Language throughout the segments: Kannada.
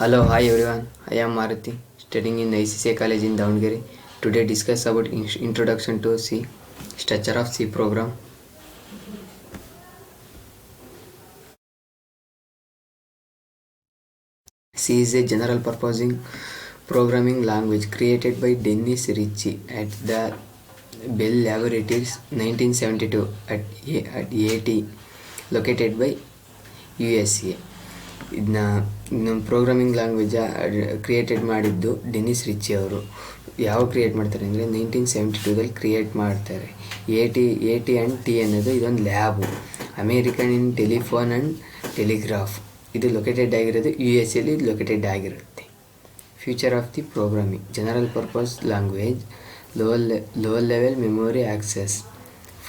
Hello, hi everyone. I am Maruti, studying in ICCA College in Davangere. Today discuss about introduction to C, structure of C program. C is a general purpose programming language created by Dennis Ritchie at the Bell Laboratories 1972 at AT, located by USA. ಇದನ್ನ ಪ್ರೋಗ್ರಾಮಿಂಗ್ ಲ್ಯಾಂಗ್ವೇಜ ಕ್ರಿಯೇಟೆಡ್ ಮಾಡಿದ್ದು ಡೆನಿಸ್ ರಿಚಿ ಅವರು. ಯಾವಾಗ ಕ್ರಿಯೇಟ್ ಮಾಡ್ತಾರೆ ಅಂದರೆ 1972ದಲ್ಲಿ ಕ್ರಿಯೇಟ್ ಮಾಡ್ತಾರೆ. ಎ ಟಿ ಆ್ಯಂಡ್ ಟಿ ಅನ್ನೋದು ಇದೊಂದು lab, American in telephone and telegraph. ಇದು ಲೊಕೇಟೆಡ್ ಆಗಿರೋದು ಯು ಎಸ್ ಎಲ್ಲಿ ಲೊಕೇಟೆಡ್ ಆಗಿರುತ್ತೆ. Future of the programming: general purpose language, low level memory access,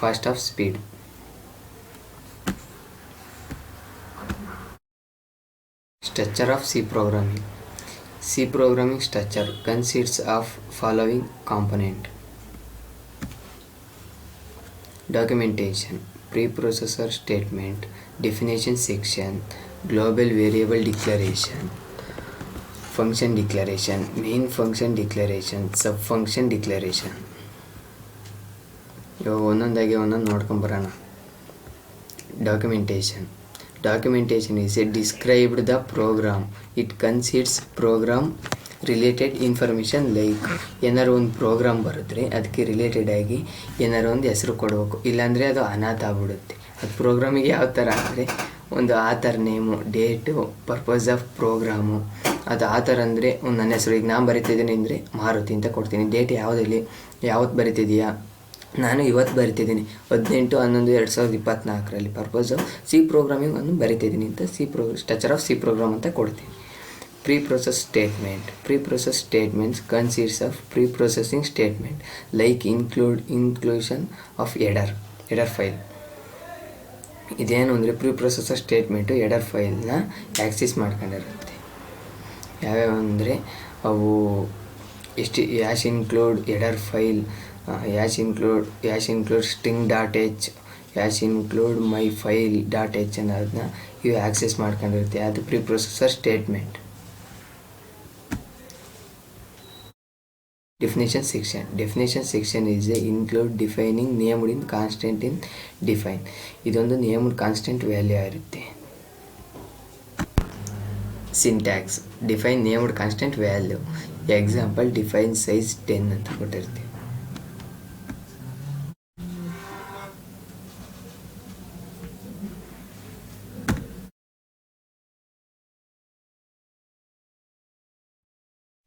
fast of speed. Structure of C programming. C programming structure consists of following component: documentation, preprocessor statement, definition section, global variable declaration, function declaration, main function declaration, subfunction declaration. ಇವಾಗ ಒಂದೊಂದಾಗಿ ನೋಡ್ಕೊಂಬರೋಣ. Documentation is a described the program. It consists program related information like ಏನಾರು ಒಂದು ಪ್ರೋಗ್ರಾಮ್ ಬರೆದ್ರೆ ಅದಕ್ಕೆ ರಿಲೇಟೆಡ್ ಆಗಿ ಏನಾರು ಒಂದು ಹೆಸರು ಕೊಡಬೇಕು, ಇಲ್ಲಾಂದರೆ ಅದು ಅನಾಥ ಆಗ್ಬಿಡುತ್ತೆ. ಅದು ಪ್ರೋಗ್ರಾಮಿಗೆ ಯಾವ ಥರ ಅಂದರೆ ಒಂದು author name, date, purpose of programme. ಅದು ಆಥರ್ ಅಂದರೆ ಒಂದು ನನ್ನ ಹೆಸರು, ಈಗ ನಾನು ಬರಿತಿದ್ದೀನಿ ಅಂದರೆ ಮಾರುತಿ ಅಂತ ಕೊಡ್ತೀನಿ. ಡೇಟ್ ಯಾವತ್ತು ಬರಿತಿದೆಯಾ, ನಾನು ಇವತ್ತು ಬರಿತಿದ್ದೀನಿ 18/11/2024. ಪರ್ಪಸು ಸಿ ಪ್ರೋಗ್ರಾಮಿಂಗ್ ಅನ್ನು ಬರಿತಿದ್ದೀನಿ ಅಂತ ಸ್ಟ್ರಕ್ಚರ್ ಆಫ್ ಸಿ ಪ್ರೋಗ್ರಾಮ್ ಅಂತ ಕೊಡ್ತೀನಿ. Preprocess statements consists of preprocessing statement like inclusion of header file. ಇದೇನು ಅಂದರೆ ಪ್ರೀಪ್ರೊಸೆಸರ್ ಸ್ಟೇಟ್ಮೆಂಟು ಎಡರ್ ಫೈಲ್ನ ಆ್ಯಕ್ಸಿಸ್ ಮಾಡ್ಕೊಂಡಿರುತ್ತೆ. ಯಾವ್ಯಾವ ಅಂದರೆ ಅವು hash include header file, hash include string.h, hash include my ಫೈಲ್.h ಅನ್ನೋದನ್ನ ಇವು ಆಕ್ಸೆಸ್ ಮಾಡ್ಕೊಂಡಿರುತ್ತೆ. ಅದು preprocessor statement. Definition section is a include defining named in constant in define. ಇದೊಂದು ನೇಮ್ಡ್ ಕಾನ್ಸ್ಟೆಂಟ್ ವ್ಯಾಲ್ಯೂ ಆಗಿರುತ್ತೆ. Syntax: define named constant value. Example define size 10 ಅಂತ ಕೊಟ್ಟಿರ್ತೀವಿ.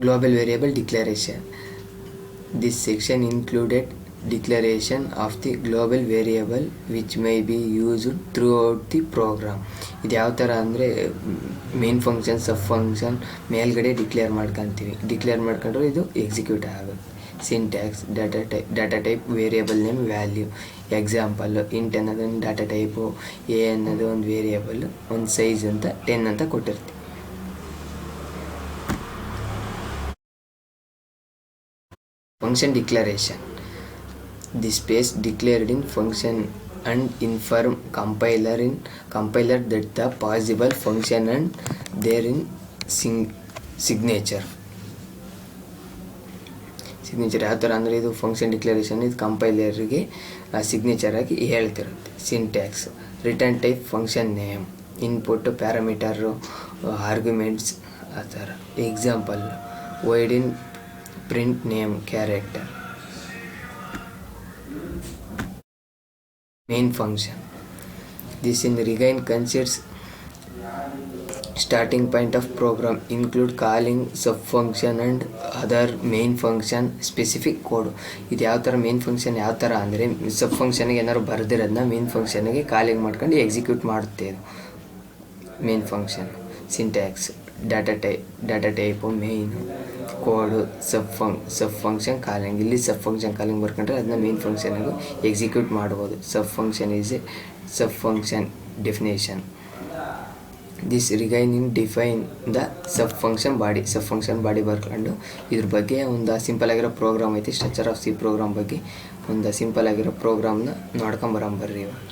Global variable declaration. This section included declaration of the global variable which may be used throughout the program. ಇದು ಯಾವ ಥರ ಅಂದರೆ ಮೇನ್ ಫಂಕ್ಷನ್, ಸಬ್ ಫಂಕ್ಷನ್ ಮೇಲ್ಗಡೆ ಡಿಕ್ಲೇರ್ ಮಾಡ್ಕೊಂಡ್ರೆ ಇದು ಎಕ್ಸಿಕ್ಯೂಟ್ ಆಗುತ್ತೆ. Syntax: data type variable name value. Example int ಅನ್ನೋದೊಂದು ಡಾಟಾ ಟೈಪು, ಎ ಅನ್ನೋದು ಒಂದು ವೇರಿಯಬಲ್, ಒಂದು ಸೈಜ್ ಅಂತ 10 ಅಂತ ಕೊಟ್ಟಿರ್ತೀವಿ. Function declaration: the space declared in function and inform compiler that the possible function and therein signature. ಯಾವ ಥರ ಅಂದರೆ ಇದು ಫಂಕ್ಷನ್ ಡಿಕ್ಲರೇಷನ್, ಇದು ಕಂಪೈಲರ್ಗೆ ಸಿಗ್ನೇಚರ್ ಆಗಿ ಹೇಳ್ತಿರುತ್ತೆ. Syntax: return type function name, input parameter, arguments ಆ ಥರ. Example void in print name character. Main function: this in Regain consists starting point of program, include calling subfunction and other main function specific code. ಇದು ಯಾವ ಥರ ಮೇನ್ ಫಂಕ್ಷನ್ ಯಾವ ಥರ ಅಂದರೆ ಸಬ್ ಫಂಕ್ಷನ್ಗೆ ಏನಾದ್ರು ಬರೆದಿರೋದನ್ನ ಮೇನ್ ಫಂಕ್ಷನ್ಗೆ ಕಾಲಿಂಗ್ ಮಾಡ್ಕೊಂಡು ಎಕ್ಸಿಕ್ಯೂಟ್ ಮಾಡುತ್ತೆ ಇದು main function. Syntax: data type main, code, sub function calling. ಇಲ್ಲಿ ಸಬ್ ಫಂಕ್ಷನ್ ಕಾಲಿಂಗ್ ಬರ್ಕೊಂಡ್ರೆ ಅದನ್ನ ಮೇನ್ ಫಂಕ್ಷನ್ಗೂ ಎಕ್ಸಿಕ್ಯೂಟ್ ಮಾಡ್ಬೋದು. Sub function is a sub function definition. This regaining define the sub function body ಬರ್ಕೊಂಡು ಇದ್ರ ಬಗ್ಗೆ ಒಂದು ಸಿಂಪಲ್ ಆಗಿರೋ ಪ್ರೋಗ್ರಾಮ್ ಐತಿ. ಸ್ಟ್ರಕ್ಚರ್ ಆಫ್ ಸಿ ಪ್ರೋಗ್ರಾಮ್ ಬಗ್ಗೆ ಒಂದು ಸಿಂಪಲ್ ಆಗಿರೋ ಪ್ರೋಗ್ರಾಮ್ನ ನೋಡ್ಕೊಂಬರಂಬರ್ರಿ ಇವಾಗ.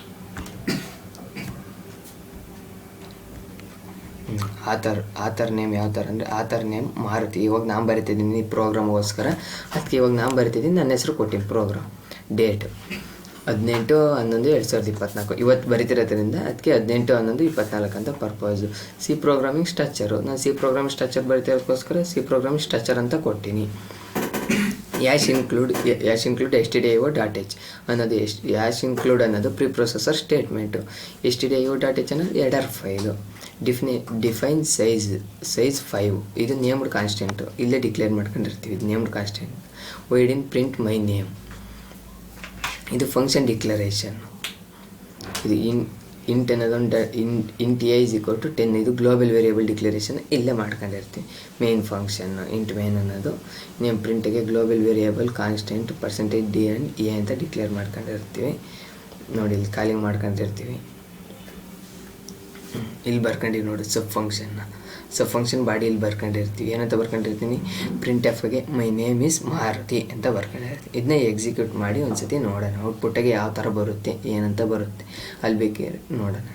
ಆಥರ್ ನೇಮ್ ಯಾವ ಥರ ಅಂದರೆ ಆಥರ್ ನೇಮ್ ಮಾರುತಿ. ಇವಾಗ ನಾನು ಬರಿತಿದ್ದೀನಿ ಈ ಪ್ರೋಗ್ರಾಮ್ಗೋಸ್ಕರ, ಅದಕ್ಕೆ ಇವಾಗ ನಾನು ಬರಿತಿದ್ದೀನಿ, ನನ್ನ ಹೆಸರು ಕೊಟ್ಟಿನಿ. ಪ್ರೋಗ್ರಾಮ್ ಡೇಟ್ 18/11/2024, ಇವತ್ತು ಬರಿತಿರೋದ್ರಿಂದ ಅದಕ್ಕೆ 18/11/24 ಅಂತ ಪರ್ಪಸು. ಸಿ ಪ್ರೋಗ್ರಾಮಿಂಗ್ ಸ್ಟ್ರಕ್ಚರು, ನಾನು ಸಿ ಪ್ರೋಗ್ರಾಮಿಂಗ್ ಸ್ಟ್ರಕ್ಚರ್ ಬರಿತಿರೋದಕ್ಕೋಸ್ಕರ ಸಿ ಪ್ರೋಗ್ರಾಮಿಂಗ್ ಸ್ಟ್ರಕ್ಚರ್ ಅಂತ ಕೊಟ್ಟಿನಿ. ಯಾಶ್ ಇನ್ಕ್ಲೂಡ್ stdio.h ಅನ್ನೋದು ಯಾಶ್ ಇನ್ಕ್ಲೂಡ್ ಅನ್ನೋದು ಪ್ರೀ ಪ್ರೊಸೆಸರ್ ಸ್ಟೇಟ್ಮೆಂಟು. stdio.h ಅನ್ನೋದು ಎಡರ್ ಫೈಲು. ಡಿಫೈನ್ ಸೈಜ್ 5, ಇದು ನೇಮ್ಡ್ ಕಾನ್ಸ್ಟೆಂಟು, ಇಲ್ಲೇ ಡಿಕ್ಲೇರ್ ಮಾಡ್ಕೊಂಡಿರ್ತೀವಿ, ಇದು named constant. Void in print my name, ಇದು ಫಂಕ್ಷನ್ ಡಿಕ್ಲರೇಷನ್. ಇದು ಇಂಟ್ ಅನ್ನೋದೊಂದು ಇಂಟ್ a = 10, ಇದು ಗ್ಲೋಬಲ್ ವೇರಿಯೇಬಲ್ ಡಿಕ್ಲರೇಷನ್ ಇಲ್ಲೇ ಮಾಡ್ಕೊಂಡಿರ್ತೀವಿ. ಮೇನ್ ಫಂಕ್ಷನ್ ಇಂಟ್ ಮೇನ್ ಅನ್ನೋದು ನೇಮ್ ಪ್ರಿಂಟಿಗೆ global variable constant %d and a ಅಂತ ಡಿಕ್ಲೇರ್ ಮಾಡ್ಕೊಂಡಿರ್ತೀವಿ. ನೋಡಿ ಇಲ್ಲಿ ಕಾಲಿಂಗ್ ಮಾಡ್ಕೊಂಡಿರ್ತೀವಿ, ಇಲ್ಲಿ ಬರ್ಕೊಂಡಿವಿ ನೋಡಿ ಸಬ್ ಫಂಕ್ಷನ್ ಬಾಡಿ ಇಲ್ಲಿ ಬರ್ಕೊಂಡಿರ್ತೀವಿ. ಏನಂತ ಬರ್ಕೊಂಡಿರ್ತೀನಿ, ಪ್ರಿಂಟ್ ಎಫ್ಗೆ ಮೈ ನೇಮ್ ಈಸ್ ಮಾರುತಿ ಅಂತ ಬರ್ಕೊಂಡಿರ್ತೀವಿ. ಇದನ್ನ ಎಕ್ಸಿಕ್ಯೂಟ್ ಮಾಡಿ ಒಂದ್ಸತಿ ನೋಡೋಣ ಔಟ್ಪುಟ್ಟಾಗಿ ಯಾವ ಥರ ಬರುತ್ತೆ, ಏನಂತ ಬರುತ್ತೆ ಅಲ್ಲಿ ಬೇಕಾದ್ರೆ ನೋಡೋಣ.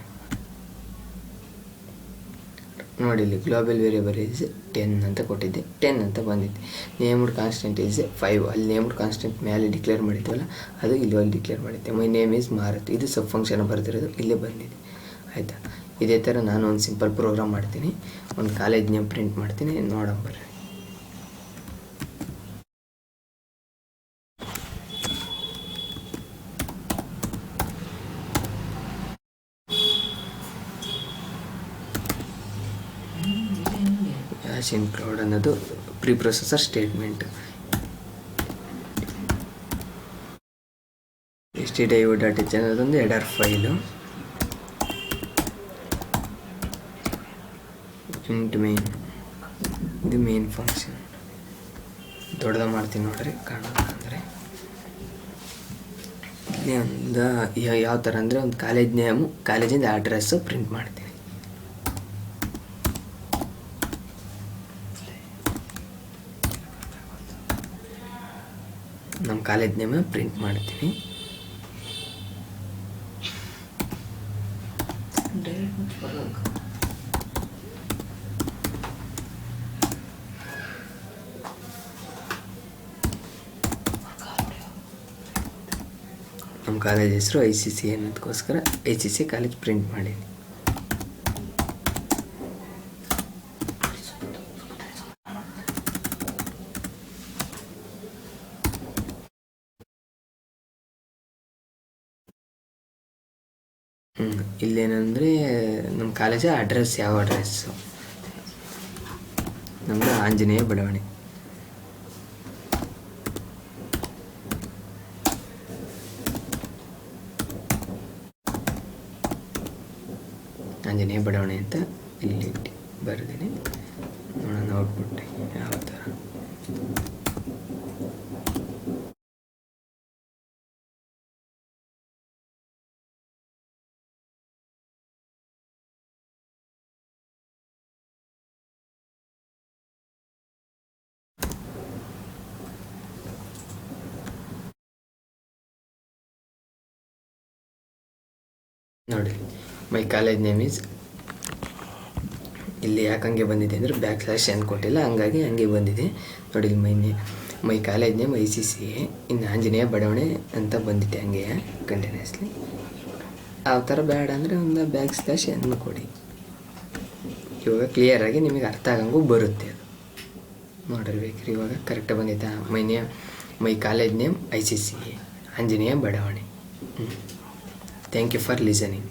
ನೋಡಿ ಇಲ್ಲಿ ಗ್ಲೋಬಲ್ ವೇರಿಯೇಬಲ್ ಈಸ್ 10 ಅಂತ ಕೊಟ್ಟಿದ್ದೆ, 10 ಅಂತ ಬಂದಿದೆ. ನೇಮ್ಡ್ ಕಾನ್ಸ್ಟೆಂಟ್ ಈಸ್ 5, ಅಲ್ಲಿ ನೇಮ್ಡ್ ಕಾನ್ಸ್ಟೆಂಟ್ ಮೇಲೆ ಡಿಕ್ಲೇರ್ ಮಾಡಿದ್ವಲ್ಲ ಅದು ಇಲ್ಲಿ ಅಲ್ಲಿ ಡಿಕ್ಲೇರ್ ಮಾಡಿದ್ದೆ. ಮೈ ನೇಮ್ ಈಸ್ ಮಾರುತಿ, ಇದು ಸಬ್ ಫಂಕ್ಷನ್ ಬರ್ತಿರೋದು ಇಲ್ಲೇ ಬಂದಿದೆ. ಆಯಿತಾ, ಇದೇ ಥರ ನಾನು ಒಂದು ಸಿಂಪಲ್ ಪ್ರೋಗ್ರಾಮ್ ಮಾಡ್ತೀನಿ, ಒಂದು ಕಾಲೇಜ್ ನೇಮ್ ಪ್ರಿಂಟ್ ಮಾಡ್ತೀನಿ, ನೋಡೋಣ ಬರ್ರಿ. ಯಾಶ್ ಇನ್ಕ್ಲೂಡ್ ಅನ್ನೋದು ಪ್ರೀ ಪ್ರೊಸೆಸರ್ ಸ್ಟೇಟ್ಮೆಂಟ್. stdio.h ಅನ್ನೋದೊಂದು ಎಡರ್ ಫೈಲು. ಇಂಟ್ ಮೇನ್, ಇದು ಮೇನ್ ಫಂಕ್ಷನ್. ದೊಡ್ಡದ ಮಾಡ್ತೀನಿ ನೋಡ್ರಿ ಕಾಣೋದಂದರೆ. ಇಲ್ಲಿ ಒಂದು ಯಾವ ಥರ ಅಂದರೆ ಒಂದು ಕಾಲೇಜ್ ನೇಮು, ಕಾಲೇಜಿಂದ ಅಡ್ರೆಸ್ಸು ಪ್ರಿಂಟ್ ಮಾಡ್ತೀನಿ. ನಮ್ಮ ಕಾಲೇಜ್ ನೇಮ ಪ್ರಿಂಟ್ ಮಾಡ್ತೀನಿ. ನಮ್ಮ ಕಾಲೇಜ್ ಹೆಸರು ICC ಅನ್ನೋದಕ್ಕೋಸ್ಕರ ICC ಕಾಲೇಜ್ ಪ್ರಿಂಟ್ ಮಾಡೀನಿ. ಇಲ್ಲೇನಂದರೆ ನಮ್ಮ ಕಾಲೇಜ ಅಡ್ರೆಸ್, ಯಾವ ಅಡ್ರೆಸ್ಸು ನಮ್ಮದು ಆಂಜನೇಯ ಬಡಾವಣೆ. ಆಂಜನೇಯ ಬಡಾವಣೆ ಅಂತ ಇಲ್ಲಿ ಬರೆದಿನಿ. ನೋಡೋಣ ಔಟ್ಪುಟ್ ಯಾವ ಥರ. ನೋಡಿ ಮೈ ಕಾಲೇಜ್ ನೇಮ್ ಈಸ್, ಇಲ್ಲಿ ಯಾಕೆ ಹಂಗೆ ಬಂದಿದೆ ಅಂದರೆ \n ಕೊಟ್ಟಿಲ್ಲ, ಹಂಗಾಗಿ ಹಂಗೆ ಬಂದಿದೆ. ನೋಡಿ ಇಲ್ಲಿ ಮೈ ಕಾಲೇಜ್ ನೇಮ್ ICC, ಇನ್ನು ಆಂಜನೇಯ ಬಡಾವಣೆ ಅಂತ ಬಂದಿದೆ ಹಂಗೆ ಕಂಟಿನ್ಯೂಸ್ಲಿ. ಆ ಥರ ಬೇಡ ಅಂದರೆ ಒಂದು \n ಕೊಡಿ. ಇವಾಗ ಕ್ಲಿಯರಾಗಿ ನಿಮಗೆ ಅರ್ಥ ಆಗಂಗೂ ಬರುತ್ತೆ ಅದು. ನೋಡಿರ್ಬೇಕ್ರಿ ಇವಾಗ ಕರೆಕ್ಟಾಗಿ ಬಂದೈತಾ. My college name ICC, Anjaneya Badavane. Thank you for listening.